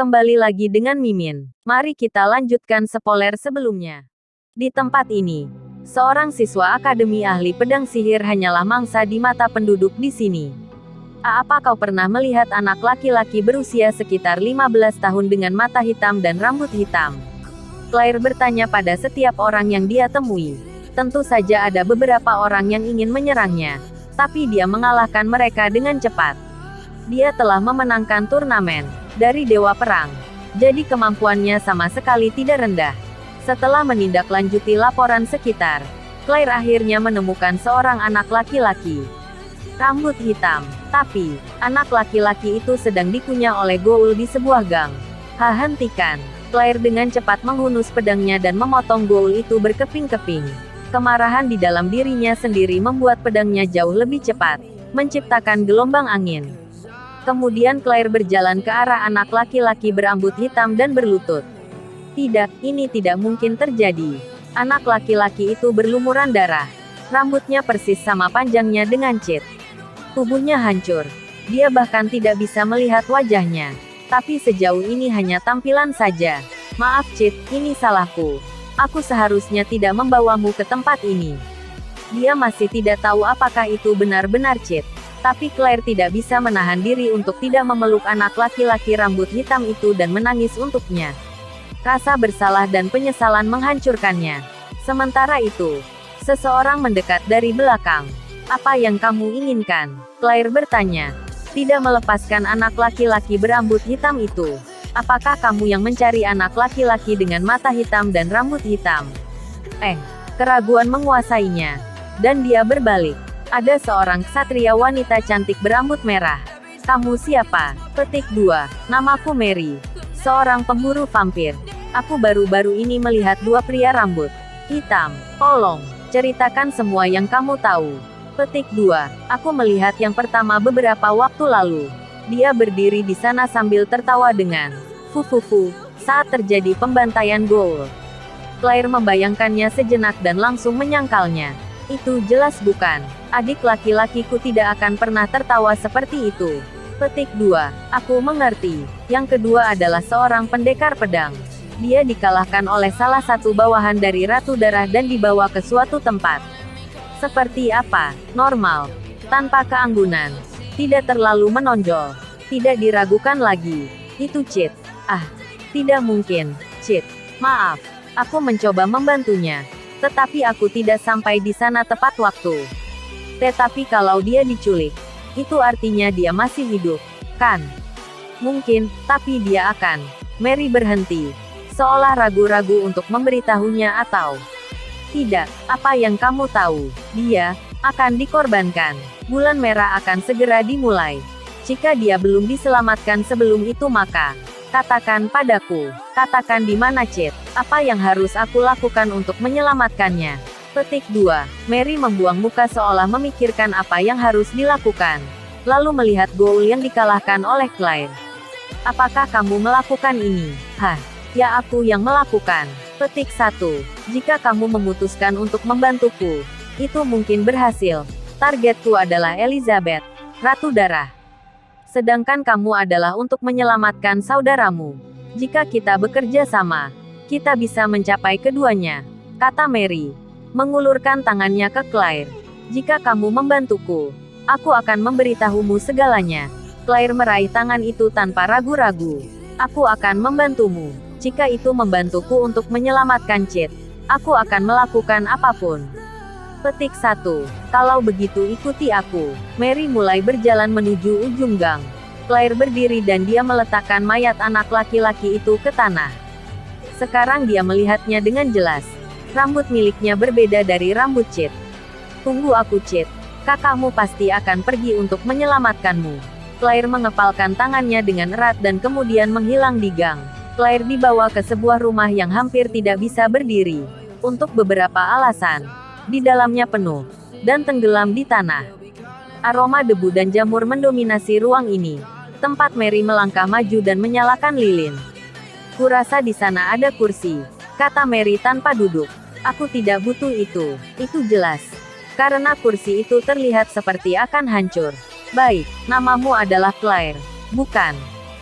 Kembali lagi dengan Mimin. Mari kita lanjutkan spoiler sebelumnya. Di tempat ini, seorang siswa Akademi Ahli Pedang Sihir hanyalah mangsa di mata penduduk di sini. Apa kau pernah melihat anak laki-laki berusia sekitar 15 tahun dengan mata hitam dan rambut hitam? Claire bertanya pada setiap orang yang dia temui. Tentu saja ada beberapa orang yang ingin menyerangnya, tapi dia mengalahkan mereka dengan cepat. Dia telah memenangkan turnamen dari Dewa Perang, jadi kemampuannya sama sekali tidak rendah. Setelah menindaklanjuti laporan sekitar, Claire akhirnya menemukan seorang anak laki-laki. Rambut hitam, tapi anak laki-laki itu sedang dikunyah oleh Goul di sebuah gang. Hentikan! Claire dengan cepat menghunus pedangnya dan memotong Goul itu berkeping-keping. Kemarahan di dalam dirinya sendiri membuat pedangnya jauh lebih cepat, menciptakan gelombang angin. Kemudian Claire berjalan ke arah anak laki-laki berambut hitam dan berlutut. Tidak, ini tidak mungkin terjadi. Anak laki-laki itu berlumuran darah. Rambutnya persis sama panjangnya dengan Cid. Tubuhnya hancur. Dia bahkan tidak bisa melihat wajahnya. Tapi sejauh ini hanya tampilan saja. Maaf Cid, ini salahku. Aku seharusnya tidak membawamu ke tempat ini. Dia masih tidak tahu apakah itu benar-benar Cid. Tapi Claire tidak bisa menahan diri untuk tidak memeluk anak laki-laki rambut hitam itu dan menangis untuknya. Rasa bersalah dan penyesalan menghancurkannya. Sementara itu, seseorang mendekat dari belakang. Apa yang kamu inginkan? Claire bertanya. Tidak melepaskan anak laki-laki berambut hitam itu. Apakah kamu yang mencari anak laki-laki dengan mata hitam dan rambut hitam? Keraguan menguasainya. Dan dia berbalik. Ada seorang ksatria wanita cantik berambut merah. Kamu siapa? Petik 2. Namaku Mary. Seorang pemburu vampir. Aku baru-baru ini melihat dua pria rambut hitam. Tolong, ceritakan semua yang kamu tahu. Petik 2. Aku melihat yang pertama beberapa waktu lalu. Dia berdiri di sana sambil tertawa dengan fufufu saat terjadi pembantaian Goul. Claire membayangkannya sejenak dan langsung menyangkalnya. Itu jelas bukan. Adik laki-lakiku tidak akan pernah tertawa seperti itu. Petik 2. Aku mengerti. Yang kedua adalah seorang pendekar pedang. Dia dikalahkan oleh salah satu bawahan dari Ratu Darah dan dibawa ke suatu tempat. Seperti apa? Normal. Tanpa keanggunan. Tidak terlalu menonjol. Tidak diragukan lagi. Itu Cid. Tidak mungkin. Cid. Maaf. Aku mencoba membantunya. Tetapi aku tidak sampai di sana tepat waktu. Tetapi kalau dia diculik, itu artinya dia masih hidup, kan? Mungkin, tapi dia akan. Mary berhenti, seolah ragu-ragu untuk memberitahunya atau tidak. Apa yang kamu tahu? Dia akan dikorbankan. Bulan merah akan segera dimulai. Jika dia belum diselamatkan sebelum itu maka katakan padaku. Katakan di mana Cid. Apa yang harus aku lakukan untuk menyelamatkannya? Petik 2. Mary membuang muka seolah memikirkan apa yang harus dilakukan. Lalu melihat Goul yang dikalahkan oleh Claire. Apakah kamu melakukan ini? Ya aku yang melakukan. Petik 1. Jika kamu memutuskan untuk membantuku, itu mungkin berhasil. Targetku adalah Elizabeth, Ratu Darah. Sedangkan kamu adalah untuk menyelamatkan saudaramu. Jika kita bekerja sama, kita bisa mencapai keduanya, kata Mary, mengulurkan tangannya ke Claire. Jika kamu membantuku, aku akan memberitahumu segalanya. Claire meraih tangan itu tanpa ragu-ragu. Aku akan membantumu. Jika itu membantuku untuk menyelamatkan Cid, aku akan melakukan apapun. Petik 1. Kalau begitu ikuti aku. Mary mulai berjalan menuju ujung gang. Claire berdiri dan dia meletakkan mayat anak laki-laki itu ke tanah. Sekarang dia melihatnya dengan jelas. Rambut miliknya berbeda dari rambut Cid. Tunggu aku Cid. Kakakmu pasti akan pergi untuk menyelamatkanmu. Claire mengepalkan tangannya dengan erat dan kemudian menghilang di gang. Claire dibawa ke sebuah rumah yang hampir tidak bisa berdiri. Untuk beberapa alasan. Di dalamnya penuh dan tenggelam di tanah. Aroma debu dan jamur mendominasi ruang ini. Tempat Mary melangkah maju dan menyalakan lilin. Kurasa di sana ada kursi, kata Mary tanpa duduk. Aku tidak butuh itu jelas. Karena kursi itu terlihat seperti akan hancur. Baik, namamu adalah Claire, bukan?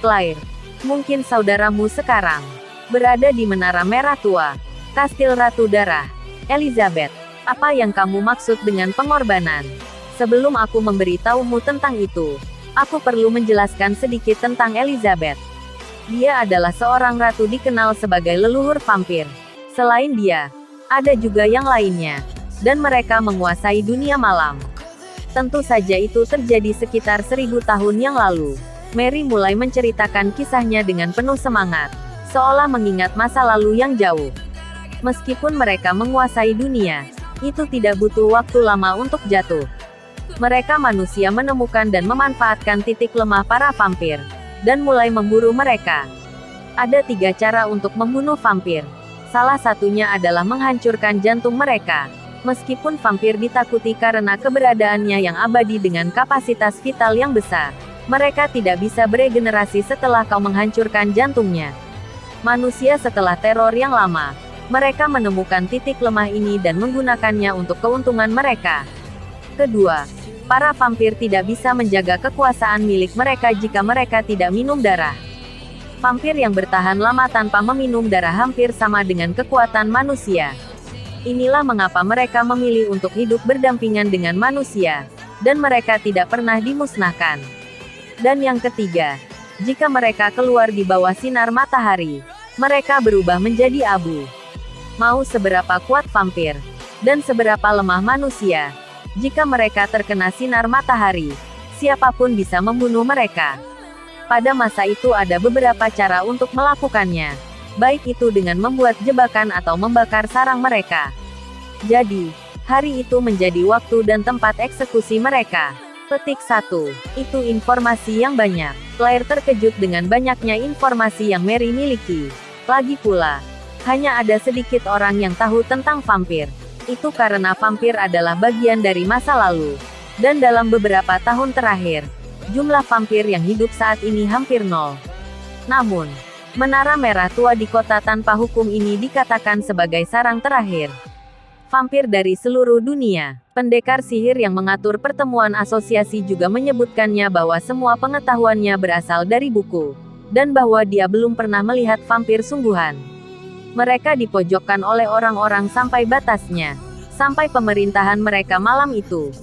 Claire. Mungkin saudaramu sekarang berada di Menara Merah Tua, Kastil Ratu Darah. Elizabeth, apa yang kamu maksud dengan pengorbanan? Sebelum aku memberitahumu tentang itu, aku perlu menjelaskan sedikit tentang Elizabeth. Dia adalah seorang ratu dikenal sebagai leluhur vampir. Selain dia, ada juga yang lainnya, dan mereka menguasai dunia malam. Tentu saja itu terjadi sekitar 1000 tahun yang lalu. Mary mulai menceritakan kisahnya dengan penuh semangat, seolah mengingat masa lalu yang jauh. Meskipun mereka menguasai dunia, itu tidak butuh waktu lama untuk jatuh. Mereka manusia menemukan dan memanfaatkan titik lemah para vampir, dan mulai memburu mereka. Ada 3 cara untuk membunuh vampir. Salah satunya adalah menghancurkan jantung mereka. Meskipun vampir ditakuti karena keberadaannya yang abadi dengan kapasitas vital yang besar, mereka tidak bisa beregenerasi setelah kau menghancurkan jantungnya. Manusia setelah teror yang lama, mereka menemukan titik lemah ini dan menggunakannya untuk keuntungan mereka. Kedua, para vampir tidak bisa menjaga kekuasaan milik mereka jika mereka tidak minum darah. Vampir yang bertahan lama tanpa meminum darah hampir sama dengan kekuatan manusia. Inilah mengapa mereka memilih untuk hidup berdampingan dengan manusia, dan mereka tidak pernah dimusnahkan. Dan yang ketiga, jika mereka keluar di bawah sinar matahari, mereka berubah menjadi abu. Mau seberapa kuat vampir, dan seberapa lemah manusia, jika mereka terkena sinar matahari, siapapun bisa membunuh mereka. Pada masa itu ada beberapa cara untuk melakukannya, baik itu dengan membuat jebakan atau membakar sarang mereka. Jadi, hari itu menjadi waktu dan tempat eksekusi mereka. Petik 1. Itu informasi yang banyak. Claire terkejut dengan banyaknya informasi yang Mary miliki. Lagi pula, hanya ada sedikit orang yang tahu tentang vampir. Itu karena vampir adalah bagian dari masa lalu. Dan dalam beberapa tahun terakhir, jumlah vampir yang hidup saat ini hampir nol. Namun, Menara Merah Tua di kota tanpa hukum ini dikatakan sebagai sarang terakhir vampir dari seluruh dunia. Pendekar sihir yang mengatur pertemuan asosiasi juga menyebutkannya bahwa semua pengetahuannya berasal dari buku, dan bahwa dia belum pernah melihat vampir sungguhan. Mereka dipojokkan oleh orang-orang sampai batasnya, sampai pemerintahan mereka malam itu.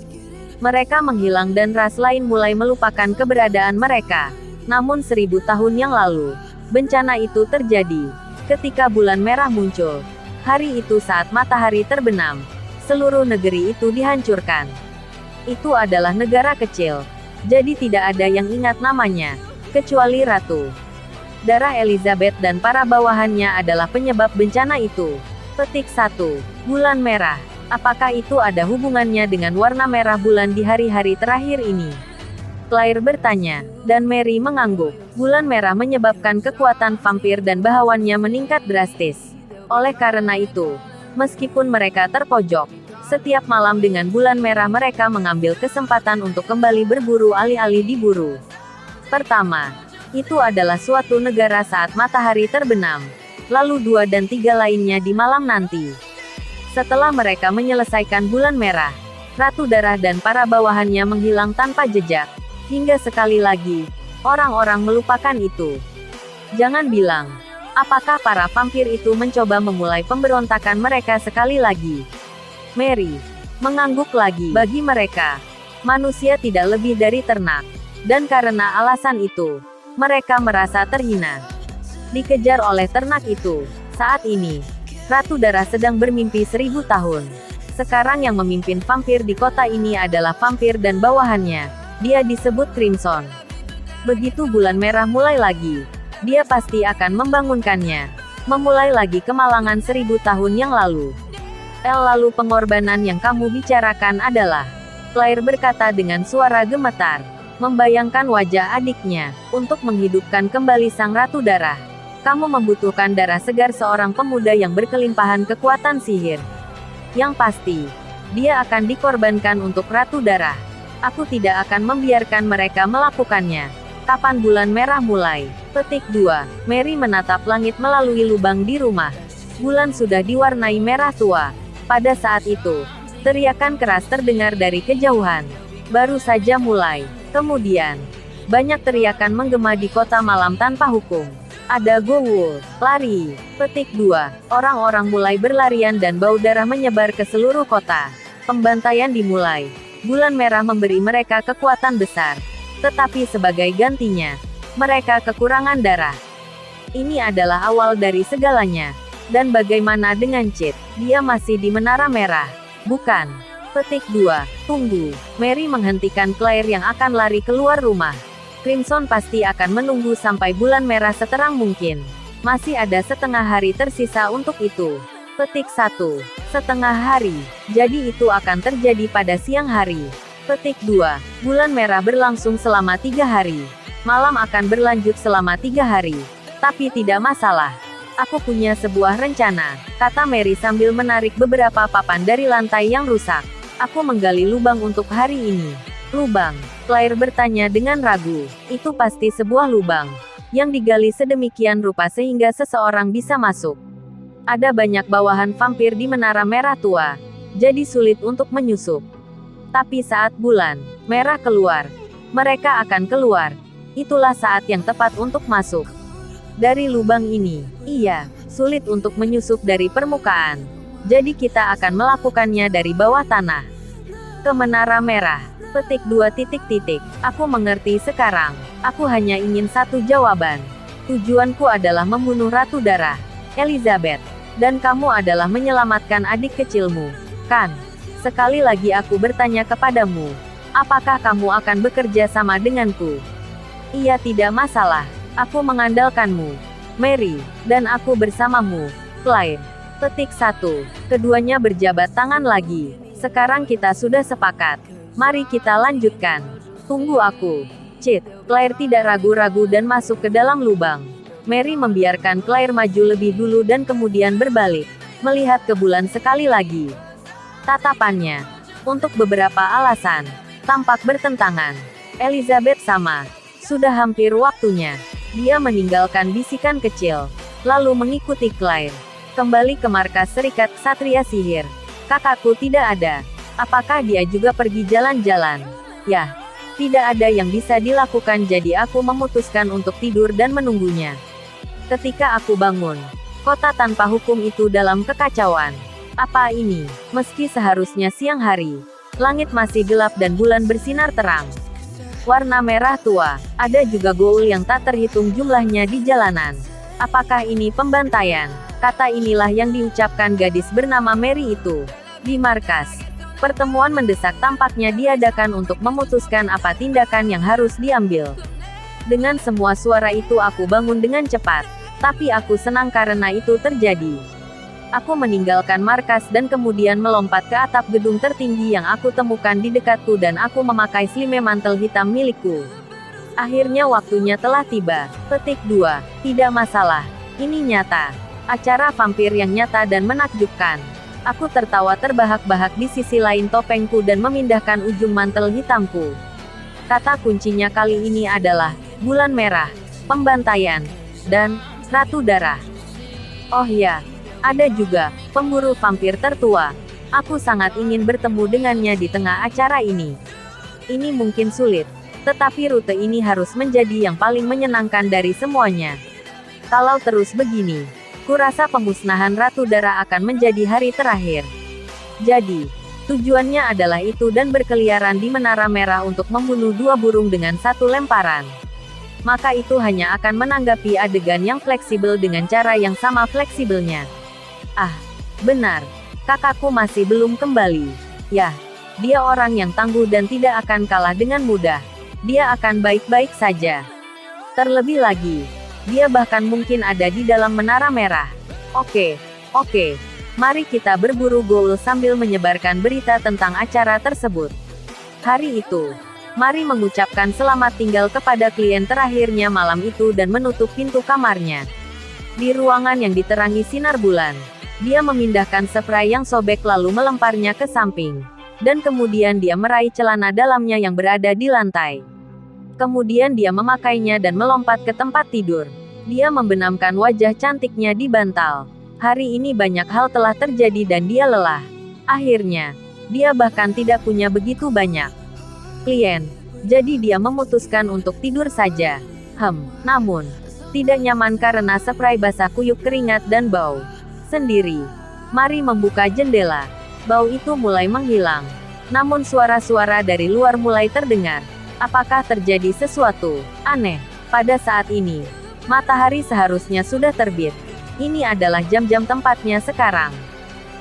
Mereka menghilang dan ras lain mulai melupakan keberadaan mereka. Namun 1000 tahun yang lalu, bencana itu terjadi. Ketika bulan merah muncul, hari itu saat matahari terbenam, seluruh negeri itu dihancurkan. Itu adalah negara kecil, jadi tidak ada yang ingat namanya, kecuali Ratu Darah Elizabeth dan para bawahannya adalah penyebab bencana itu. Petik 1. Bulan merah. Apakah itu ada hubungannya dengan warna merah bulan di hari-hari terakhir ini? Claire bertanya, dan Mary mengangguk. Bulan merah menyebabkan kekuatan vampir dan bahawannya meningkat drastis. Oleh karena itu, meskipun mereka terpojok, setiap malam dengan bulan merah mereka mengambil kesempatan untuk kembali berburu alih-alih diburu. Pertama, itu adalah suatu negara saat matahari terbenam, lalu 2 dan 3 lainnya di malam nanti. Setelah mereka menyelesaikan bulan merah, Ratu Darah dan para bawahannya menghilang tanpa jejak. Hingga sekali lagi, orang-orang melupakan itu. Jangan bilang, apakah para vampir itu mencoba memulai pemberontakan mereka sekali lagi? Mary mengangguk lagi. Bagi mereka, manusia tidak lebih dari ternak. Dan karena alasan itu, mereka merasa terhina. Dikejar oleh ternak itu. Saat ini, Ratu Darah sedang bermimpi 1000 tahun. Sekarang yang memimpin vampir di kota ini adalah vampir dan bawahannya. Dia disebut Crimson. Begitu bulan merah mulai lagi, dia pasti akan membangunkannya. Memulai lagi kemalangan 1000 tahun yang lalu. Lalu pengorbanan yang kamu bicarakan adalah, Claire berkata dengan suara gemetar, membayangkan wajah adiknya, untuk menghidupkan kembali sang Ratu Darah. Kamu membutuhkan darah segar seorang pemuda yang berkelimpahan kekuatan sihir. Yang pasti, dia akan dikorbankan untuk Ratu Darah. Aku tidak akan membiarkan mereka melakukannya. Kapan bulan merah mulai? Petik 2. Mary menatap langit melalui lubang di rumah. Bulan sudah diwarnai merah tua. Pada saat itu, teriakan keras terdengar dari kejauhan. Baru saja mulai. Kemudian, Banyak teriakan menggema di kota malam tanpa hukum. Ada Gowo, lari. Petik 2. Orang-orang mulai berlarian dan bau darah menyebar ke seluruh kota. Pembantaian dimulai. Bulan merah memberi mereka kekuatan besar. Tetapi sebagai gantinya, mereka kekurangan darah. Ini adalah awal dari segalanya. Dan bagaimana dengan Cid? Dia masih di Menara Merah. Bukan. Petik 2. Tunggu. Mary menghentikan Claire yang akan lari keluar rumah. Crimson pasti akan menunggu sampai bulan merah seterang mungkin. Masih ada setengah hari tersisa untuk itu. Petik 1. Setengah hari. Jadi itu akan terjadi pada siang hari. Petik 2. Bulan merah berlangsung selama 3 hari. Malam akan berlanjut selama 3 hari. Tapi tidak masalah. Aku punya sebuah rencana, kata Mary sambil menarik beberapa papan dari lantai yang rusak. Aku menggali lubang untuk hari ini. Lubang? Claire bertanya dengan ragu. Itu pasti sebuah lubang yang digali sedemikian rupa sehingga seseorang bisa masuk. Ada banyak bawahan vampir di Menara Merah Tua, jadi sulit untuk menyusup. Tapi saat bulan merah keluar, mereka akan keluar. Itulah saat yang tepat untuk masuk. Dari lubang ini, iya, sulit untuk menyusup dari permukaan. Jadi kita akan melakukannya dari bawah tanah. Ke Menara Merah. Petik 2. Aku mengerti sekarang. Aku hanya ingin satu jawaban. Tujuanku adalah membunuh Ratu Darah, Elizabeth. Dan kamu adalah menyelamatkan adik kecilmu, kan? Sekali lagi aku bertanya kepadamu. Apakah kamu akan bekerja sama denganku? Iya, tidak masalah. Aku mengandalkanmu, Mary. Dan aku bersamamu, Claire. Petik 1. Keduanya berjabat tangan lagi. Sekarang kita sudah sepakat. Mari kita lanjutkan. Tunggu aku, Cid. Claire tidak ragu-ragu dan masuk ke dalam lubang. Mary membiarkan Claire maju lebih dulu dan kemudian berbalik, melihat ke bulan sekali lagi. Tatapannya, untuk beberapa alasan, tampak bertentangan. Elizabeth sama. Sudah hampir waktunya. Dia meninggalkan bisikan kecil, lalu mengikuti Claire. Kembali ke markas Serikat Ksatria Sihir. Kakakku tidak ada. Apakah dia juga pergi jalan-jalan? Yah, tidak ada yang bisa dilakukan, jadi aku memutuskan untuk tidur dan menunggunya. Ketika aku bangun, kota tanpa hukum itu dalam kekacauan. Apa ini? Meski seharusnya siang hari, langit masih gelap dan bulan bersinar terang. Warna merah tua, ada juga goul yang tak terhitung jumlahnya di jalanan. Apakah ini pembantaian? Kata inilah yang diucapkan gadis bernama Mary itu. Di markas, pertemuan mendesak tampaknya diadakan untuk memutuskan apa tindakan yang harus diambil. Dengan semua suara itu aku bangun dengan cepat. Tapi aku senang karena itu terjadi. Aku meninggalkan markas dan kemudian melompat ke atap gedung tertinggi yang aku temukan di dekatku dan aku memakai slime mantel hitam milikku. Akhirnya waktunya telah tiba. Petik 2. Tidak masalah. Ini nyata. Acara vampir yang nyata dan menakjubkan. Aku tertawa terbahak-bahak di sisi lain topengku dan memindahkan ujung mantel hitamku. Kata kuncinya kali ini adalah bulan merah, pembantaian, dan Ratu Darah. Oh ya, ada juga pemburu vampir tertua. Aku sangat ingin bertemu dengannya di tengah acara ini. Ini mungkin sulit, tetapi rute ini harus menjadi yang paling menyenangkan dari semuanya. Kalau terus begini, kurasa pemusnahan Ratu Darah akan menjadi hari terakhir. Jadi, tujuannya adalah itu dan berkeliaran di Menara Merah untuk membunuh 2 burung dengan 1 lemparan. Maka itu hanya akan menanggapi adegan yang fleksibel dengan cara yang sama fleksibelnya. Ah, benar. Kakakku masih belum kembali. Yah, dia orang yang tangguh dan tidak akan kalah dengan mudah. Dia akan baik-baik saja. Terlebih lagi, dia bahkan mungkin ada di dalam Menara Merah. Oke, mari kita berburu goul sambil menyebarkan berita tentang acara tersebut. Hari itu, Mary mengucapkan selamat tinggal kepada klien terakhirnya malam itu dan menutup pintu kamarnya. Di ruangan yang diterangi sinar bulan, dia memindahkan spray yang sobek lalu melemparnya ke samping. Dan kemudian dia meraih celana dalamnya yang berada di lantai. Kemudian dia memakainya dan melompat ke tempat tidur. Dia membenamkan wajah cantiknya di bantal. Hari ini banyak hal telah terjadi dan dia lelah. Akhirnya, dia bahkan tidak punya begitu banyak klien. Jadi dia memutuskan untuk tidur saja. Namun, tidak nyaman karena spray basah kuyup keringat dan bau sendiri. Mari membuka jendela. Bau itu mulai menghilang. Namun suara-suara dari luar mulai terdengar. Apakah terjadi sesuatu aneh? Pada saat ini, matahari seharusnya sudah terbit. Ini adalah jam-jam tempatnya sekarang.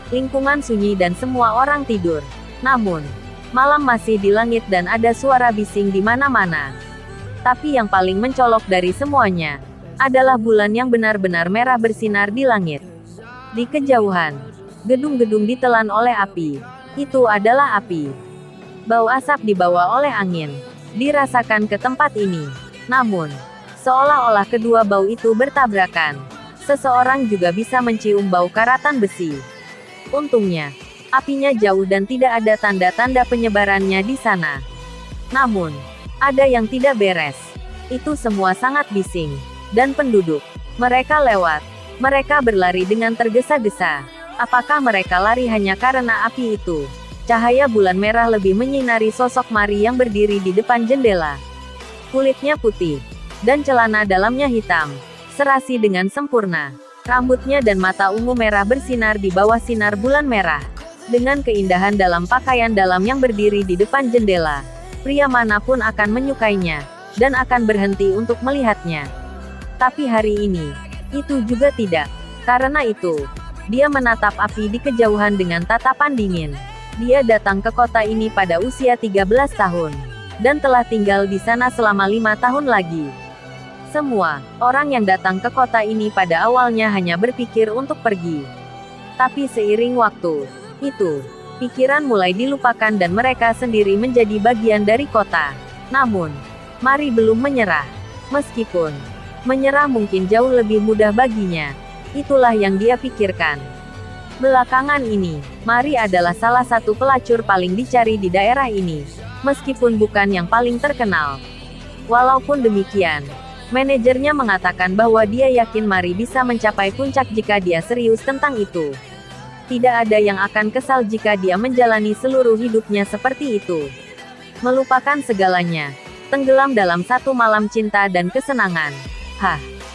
Lingkungan sunyi dan semua orang tidur. Namun, malam masih di langit dan ada suara bising di mana-mana. Tapi yang paling mencolok dari semuanya adalah bulan yang benar-benar merah bersinar di langit. Di kejauhan, gedung-gedung ditelan oleh api. Itu adalah api. Bau asap dibawa oleh angin. Dirasakan ke tempat ini. Namun, seolah-olah kedua bau itu bertabrakan. Seseorang juga bisa mencium bau karatan besi. Untungnya, apinya jauh dan tidak ada tanda-tanda penyebarannya di sana. Namun, ada yang tidak beres. Itu semua sangat bising. Dan penduduk, mereka lewat. Mereka berlari dengan tergesa-gesa. Apakah mereka lari hanya karena api itu? Cahaya bulan merah lebih menyinari sosok Mari yang berdiri di depan jendela. Kulitnya putih, dan celana dalamnya hitam, serasi dengan sempurna. Rambutnya dan mata ungu merah bersinar di bawah sinar bulan merah. Dengan keindahan dalam pakaian dalam yang berdiri di depan jendela, pria manapun akan menyukainya, dan akan berhenti untuk melihatnya. Tapi hari ini, itu juga tidak. Karena itu, dia menatap api di kejauhan dengan tatapan dingin. Dia datang ke kota ini pada usia 13 tahun. Dan telah tinggal di sana selama 5 tahun lagi. Semua orang yang datang ke kota ini pada awalnya hanya berpikir untuk pergi. Tapi seiring waktu itu, pikiran mulai dilupakan dan mereka sendiri menjadi bagian dari kota. Namun, Mari belum menyerah. Meskipun menyerah mungkin jauh lebih mudah baginya. Itulah yang dia pikirkan. Belakangan ini, Mari adalah salah satu pelacur paling dicari di daerah ini. Meskipun bukan yang paling terkenal. Walaupun demikian, manajernya mengatakan bahwa dia yakin Mari bisa mencapai puncak jika dia serius tentang itu. Tidak ada yang akan kesal jika dia menjalani seluruh hidupnya seperti itu. Melupakan segalanya. Tenggelam dalam satu malam cinta dan kesenangan.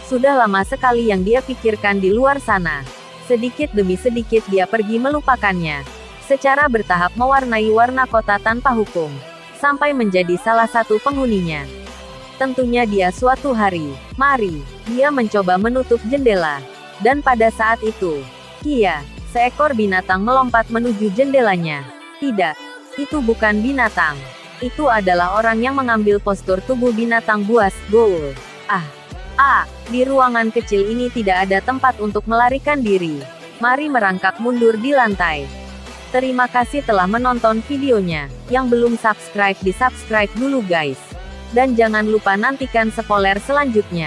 Sudah lama sekali yang dia pikirkan di luar sana. Sedikit demi sedikit dia pergi melupakannya. Secara bertahap mewarnai warna kota tanpa hukum. Sampai menjadi salah satu penghuninya. Tentunya dia suatu hari, Mari, dia mencoba menutup jendela. Dan pada saat itu, seekor binatang melompat menuju jendelanya. Tidak, itu bukan binatang. Itu adalah orang yang mengambil postur tubuh binatang buas, Goul. Di ruangan kecil ini tidak ada tempat untuk melarikan diri. Mari merangkak mundur di lantai. Terima kasih telah menonton videonya. Yang belum subscribe di subscribe dulu guys. Dan jangan lupa nantikan spoiler selanjutnya.